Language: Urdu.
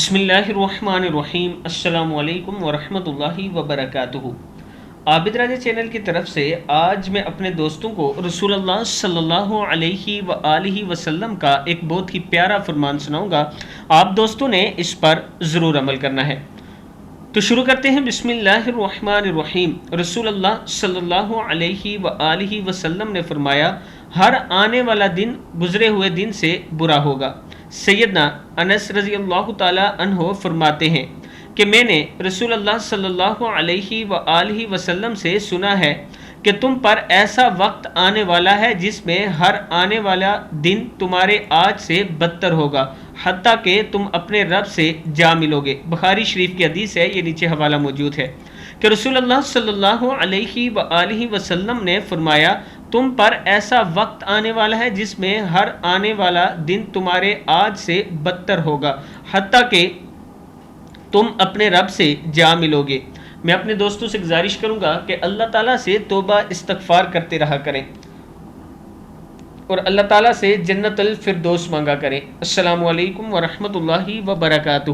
بسم اللہ الرحمن الرحیم۔ السلام علیکم ورحمۃ اللہ وبرکاتہ۔ عابد راجہ چینل کی طرف سے آج میں اپنے دوستوں کو رسول اللہ صلی اللہ علیہ وآلہ وسلم کا ایک بہت ہی پیارا فرمان سناؤں گا۔ آپ دوستوں نے اس پر ضرور عمل کرنا ہے۔ تو شروع کرتے ہیں۔ بسم اللہ الرحمن الرحیم۔ رسول اللہ صلی اللہ علیہ وآلہ وسلم نے فرمایا، ہر آنے والا دن گزرے ہوئے دن سے برا ہوگا۔ سیدنا انس رضی اللہ تعالی عنہ فرماتے ہیں کہ میں نے رسول اللہ صلی اللہ علیہ وآلہ وسلم سے سنا ہے کہ تم پر ایسا وقت آنے والا ہے جس میں ہر آنے والا دن تمہارے آج سے بدتر ہوگا، حتیٰ کہ تم اپنے رب سے جا ملو گے۔ بخاری شریف کی حدیث ہے، یہ نیچے حوالہ موجود ہے کہ رسول اللہ صلی اللہ علیہ وآلہ وسلم نے فرمایا، تم پر ایسا وقت آنے والا ہے جس میں ہر آنے والا دن تمہارے آج سے بدتر ہوگا، حتیٰ کہ تم اپنے رب سے جا ملو گے۔ میں اپنے دوستوں سے گزارش کروں گا کہ اللہ تعالیٰ سے توبہ استغفار کرتے رہا کریں اور اللہ تعالیٰ سے جنت الفردوس مانگا کریں۔ السلام علیکم ورحمۃ اللہ وبرکاتہ۔